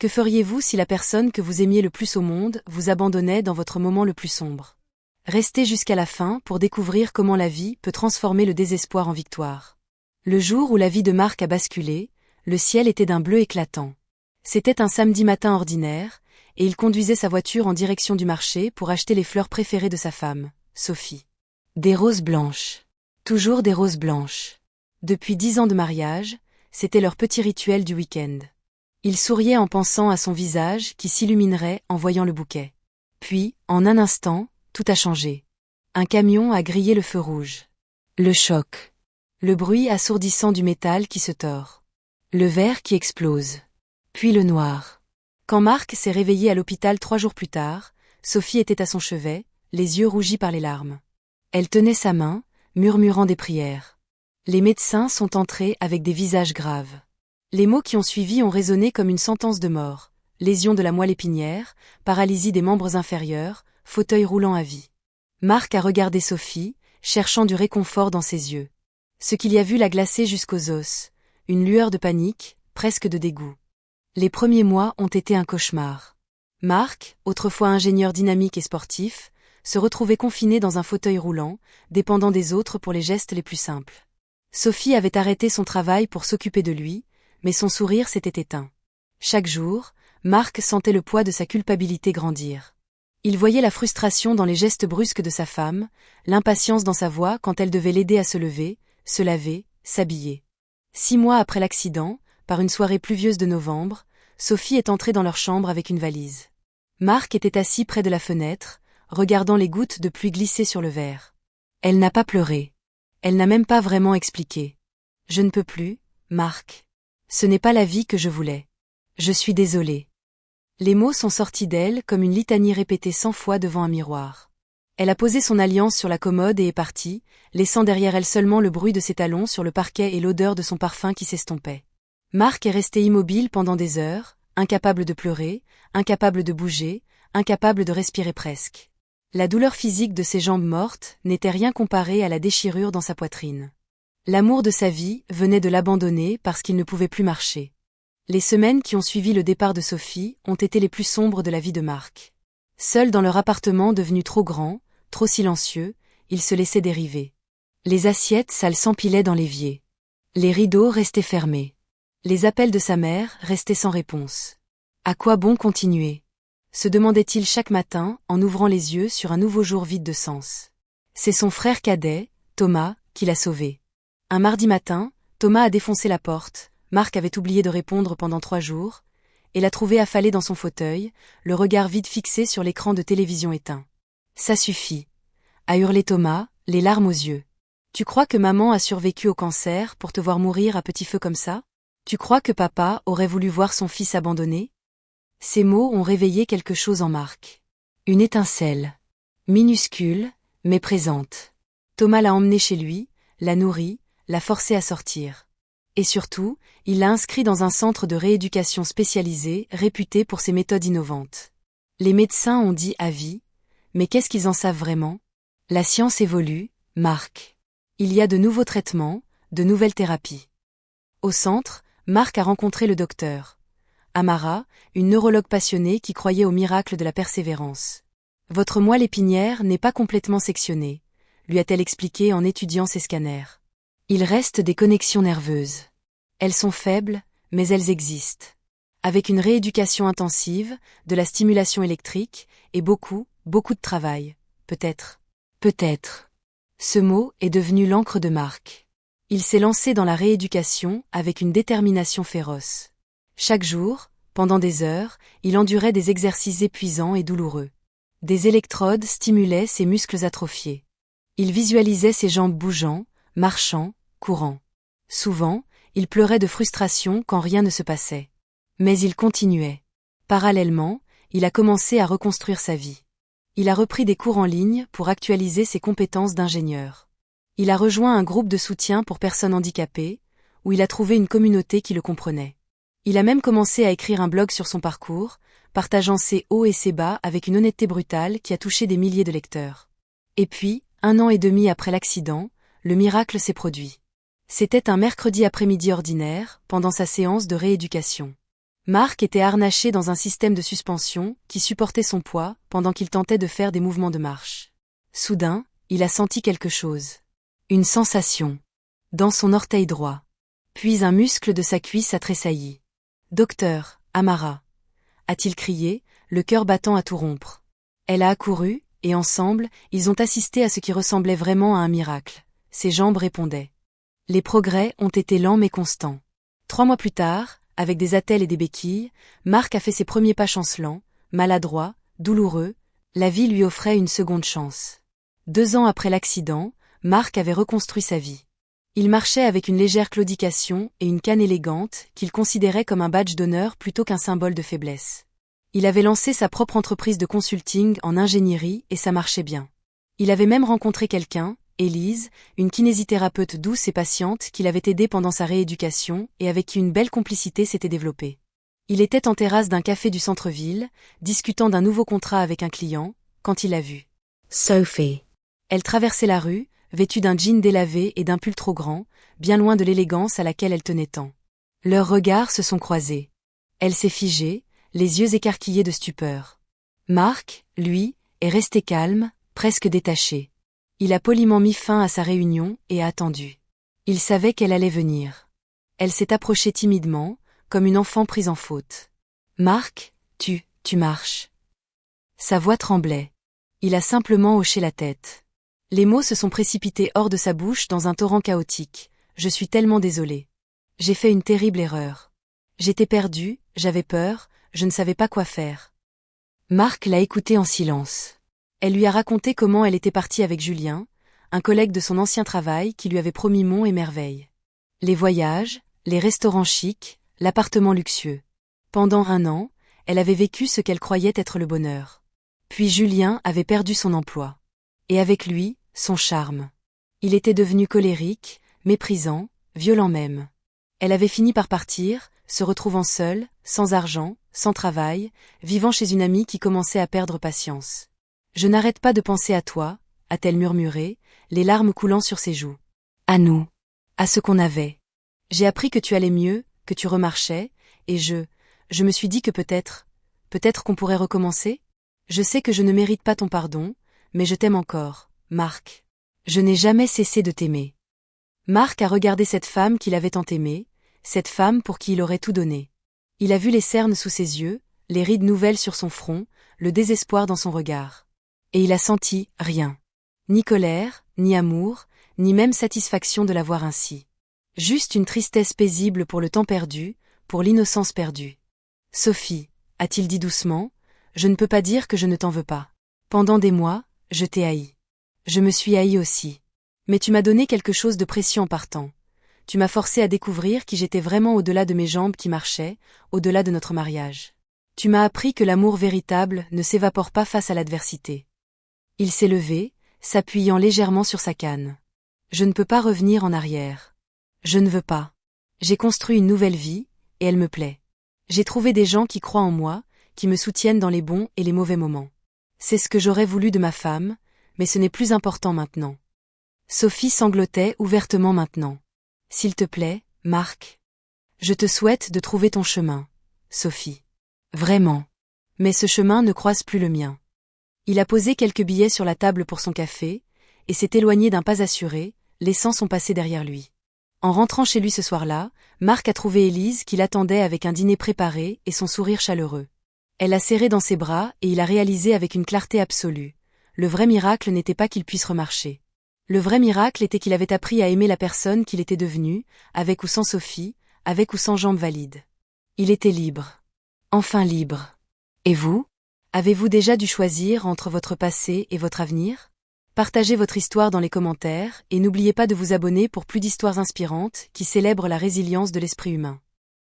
Que feriez-vous si la personne que vous aimiez le plus au monde vous abandonnait dans votre moment le plus sombre? Restez jusqu'à la fin pour découvrir comment la vie peut transformer le désespoir en victoire. Le jour où la vie de Marc a basculé, le ciel était d'un bleu éclatant. C'était un samedi matin ordinaire, et il conduisait sa voiture en direction du marché pour acheter les fleurs préférées de sa femme, Sophie. Des roses blanches. Toujours des roses blanches. Depuis 10 ans de mariage, c'était leur petit rituel du week-end. Il souriait en pensant à son visage qui s'illuminerait en voyant le bouquet. Puis, en un instant, tout a changé. Un camion a grillé le feu rouge. Le choc. Le bruit assourdissant du métal qui se tord. Le verre qui explose. Puis le noir. Quand Marc s'est réveillé à l'hôpital 3 jours plus tard, Sophie était à son chevet, les yeux rougis par les larmes. Elle tenait sa main, murmurant des prières. Les médecins sont entrés avec des visages graves. Les mots qui ont suivi ont résonné comme une sentence de mort. Lésion de la moelle épinière, paralysie des membres inférieurs, fauteuil roulant à vie. Marc a regardé Sophie, cherchant du réconfort dans ses yeux. Ce qu'il y a vu l'a glacé jusqu'aux os, une lueur de panique, presque de dégoût. Les premiers mois ont été un cauchemar. Marc, autrefois ingénieur dynamique et sportif, se retrouvait confiné dans un fauteuil roulant, dépendant des autres pour les gestes les plus simples. Sophie avait arrêté son travail pour s'occuper de lui, mais son sourire s'était éteint. Chaque jour, Marc sentait le poids de sa culpabilité grandir. Il voyait la frustration dans les gestes brusques de sa femme, l'impatience dans sa voix quand elle devait l'aider à se lever, se laver, s'habiller. 6 mois après l'accident, par une soirée pluvieuse de novembre, Sophie est entrée dans leur chambre avec une valise. Marc était assis près de la fenêtre, regardant les gouttes de pluie glisser sur le verre. Elle n'a pas pleuré. Elle n'a même pas vraiment expliqué. « Je ne peux plus, Marc. Ce n'est pas la vie que je voulais. Je suis désolée. » Les mots sont sortis d'elle comme une litanie répétée 100 fois devant un miroir. Elle a posé son alliance sur la commode et est partie, laissant derrière elle seulement le bruit de ses talons sur le parquet et l'odeur de son parfum qui s'estompait. Marc est resté immobile pendant des heures, incapable de pleurer, incapable de bouger, incapable de respirer presque. La douleur physique de ses jambes mortes n'était rien comparée à la déchirure dans sa poitrine. L'amour de sa vie venait de l'abandonner parce qu'il ne pouvait plus marcher. Les semaines qui ont suivi le départ de Sophie ont été les plus sombres de la vie de Marc. Seul dans leur appartement devenu trop grand, trop silencieux, il se laissait dériver. Les assiettes sales s'empilaient dans l'évier. Les rideaux restaient fermés. Les appels de sa mère restaient sans réponse. À quoi bon continuer? Se demandait-il chaque matin en ouvrant les yeux sur un nouveau jour vide de sens. C'est son frère cadet, Thomas, qui l'a sauvé. Un mardi matin, Thomas a défoncé la porte. Marc avait oublié de répondre pendant 3 jours, et l'a trouvé affalé dans son fauteuil, le regard vide fixé sur l'écran de télévision éteint. « Ça suffit » a hurlé Thomas, les larmes aux yeux. « Tu crois que maman a survécu au cancer pour te voir mourir à petit feu comme ça? Tu crois que papa aurait voulu voir son fils abandonné ?» Ces mots ont réveillé quelque chose en Marc. Une étincelle. Minuscule, mais présente. Thomas l'a emmenée chez lui, l'a nourrie, l'a forcée à sortir. Et surtout, il l'a inscrit dans un centre de rééducation spécialisé, réputé pour ses méthodes innovantes. Les médecins ont dit à vie, mais qu'est-ce qu'ils en savent vraiment? La science évolue, Marc. Il y a de nouveaux traitements, de nouvelles thérapies. Au centre, Marc a rencontré le docteur Amara, une neurologue passionnée qui croyait au miracle de la persévérance. « Votre moelle épinière n'est pas complètement sectionnée », lui a-t-elle expliqué en étudiant ses scanners. Il reste des connexions nerveuses. Elles sont faibles, mais elles existent. Avec une rééducation intensive, de la stimulation électrique, et beaucoup de travail. Peut-être. Peut-être. Ce mot est devenu l'encre de Marc. Il s'est lancé dans la rééducation avec une détermination féroce. Chaque jour, pendant des heures, il endurait des exercices épuisants et douloureux. Des électrodes stimulaient ses muscles atrophiés. Il visualisait ses jambes bougeant, marchant, courant. Souvent, il pleurait de frustration quand rien ne se passait. Mais il continuait. Parallèlement, il a commencé à reconstruire sa vie. Il a repris des cours en ligne pour actualiser ses compétences d'ingénieur. Il a rejoint un groupe de soutien pour personnes handicapées, où il a trouvé une communauté qui le comprenait. Il a même commencé à écrire un blog sur son parcours, partageant ses hauts et ses bas avec une honnêteté brutale qui a touché des milliers de lecteurs. Et puis, 1 an et demi après l'accident, le miracle s'est produit. C'était un mercredi après-midi ordinaire, pendant sa séance de rééducation. Marc était harnaché dans un système de suspension qui supportait son poids pendant qu'il tentait de faire des mouvements de marche. Soudain, il a senti quelque chose. Une sensation. Dans son orteil droit. Puis un muscle de sa cuisse a tressailli. « Docteur, Amara !» a-t-il crié, le cœur battant à tout rompre. Elle a accouru, et ensemble, ils ont assisté à ce qui ressemblait vraiment à un miracle. Ses jambes répondaient. Les progrès ont été lents mais constants. 3 mois plus tard, avec des attelles et des béquilles, Marc a fait ses premiers pas chancelants, maladroits, douloureux, la vie lui offrait une seconde chance. 2 ans après l'accident, Marc avait reconstruit sa vie. Il marchait avec une légère claudication et une canne élégante qu'il considérait comme un badge d'honneur plutôt qu'un symbole de faiblesse. Il avait lancé sa propre entreprise de consulting en ingénierie et ça marchait bien. Il avait même rencontré quelqu'un, Élise, une kinésithérapeute douce et patiente qu'il avait aidée pendant sa rééducation et avec qui une belle complicité s'était développée. Il était en terrasse d'un café du centre-ville, discutant d'un nouveau contrat avec un client, quand il l'a vue. Sophie. Elle traversait la rue, vêtue d'un jean délavé et d'un pull trop grand, bien loin de l'élégance à laquelle elle tenait tant. Leurs regards se sont croisés. Elle s'est figée, les yeux écarquillés de stupeur. Marc, lui, est resté calme, presque détaché. Il a poliment mis fin à sa réunion et a attendu. Il savait qu'elle allait venir. Elle s'est approchée timidement, comme une enfant prise en faute. « Marc, tu marches. » Sa voix tremblait. Il a simplement hoché la tête. Les mots se sont précipités hors de sa bouche dans un torrent chaotique. « Je suis tellement désolé. J'ai fait une terrible erreur. J'étais perdu, j'avais peur, je ne savais pas quoi faire. » Marc l'a écoutée en silence. Elle lui a raconté comment elle était partie avec Julien, un collègue de son ancien travail qui lui avait promis monts et merveilles. Les voyages, les restaurants chics, l'appartement luxueux. Pendant 1 an, elle avait vécu ce qu'elle croyait être le bonheur. Puis Julien avait perdu son emploi. Et avec lui, son charme. Il était devenu colérique, méprisant, violent même. Elle avait fini par partir, se retrouvant seule, sans argent, sans travail, vivant chez une amie qui commençait à perdre patience. « Je n'arrête pas de penser à toi », a-t-elle murmuré, les larmes coulant sur ses joues. À nous. À ce qu'on avait. J'ai appris que tu allais mieux, que tu remarchais, et je me suis dit que peut-être qu'on pourrait recommencer. Je sais que je ne mérite pas ton pardon, mais je t'aime encore, Marc. Je n'ai jamais cessé de t'aimer. Marc a regardé cette femme qu'il avait tant aimée, cette femme pour qui il aurait tout donné. Il a vu les cernes sous ses yeux, les rides nouvelles sur son front, le désespoir dans son regard. Et il a senti rien. Ni colère, ni amour, ni même satisfaction de la voir ainsi. Juste une tristesse paisible pour le temps perdu, pour l'innocence perdue. « Sophie, a-t-il dit doucement, je ne peux pas dire que je ne t'en veux pas. Pendant des mois, je t'ai haï. Je me suis haï aussi. Mais tu m'as donné quelque chose de précieux en partant. Tu m'as forcé à découvrir qui j'étais vraiment au-delà de mes jambes qui marchaient, au-delà de notre mariage. Tu m'as appris que l'amour véritable ne s'évapore pas face à l'adversité. » Il s'est levé, s'appuyant légèrement sur sa canne. « Je ne peux pas revenir en arrière. Je ne veux pas. J'ai construit une nouvelle vie, et elle me plaît. J'ai trouvé des gens qui croient en moi, qui me soutiennent dans les bons et les mauvais moments. C'est ce que j'aurais voulu de ma femme, mais ce n'est plus important maintenant. » Sophie sanglotait ouvertement maintenant. « S'il te plaît, Marc. Je te souhaite de trouver ton chemin, Sophie. Vraiment. Mais ce chemin ne croise plus le mien. » Il a posé quelques billets sur la table pour son café, et s'est éloigné d'un pas assuré, laissant son passé derrière lui. En rentrant chez lui ce soir-là, Marc a trouvé Élise qui l'attendait avec un dîner préparé et son sourire chaleureux. Elle l'a serré dans ses bras et il a réalisé avec une clarté absolue. Le vrai miracle n'était pas qu'il puisse remarcher. Le vrai miracle était qu'il avait appris à aimer la personne qu'il était devenu, avec ou sans Sophie, avec ou sans jambes valides. Il était libre. Enfin libre. Et vous ? Avez-vous déjà dû choisir entre votre passé et votre avenir ? Partagez votre histoire dans les commentaires et n'oubliez pas de vous abonner pour plus d'histoires inspirantes qui célèbrent la résilience de l'esprit humain.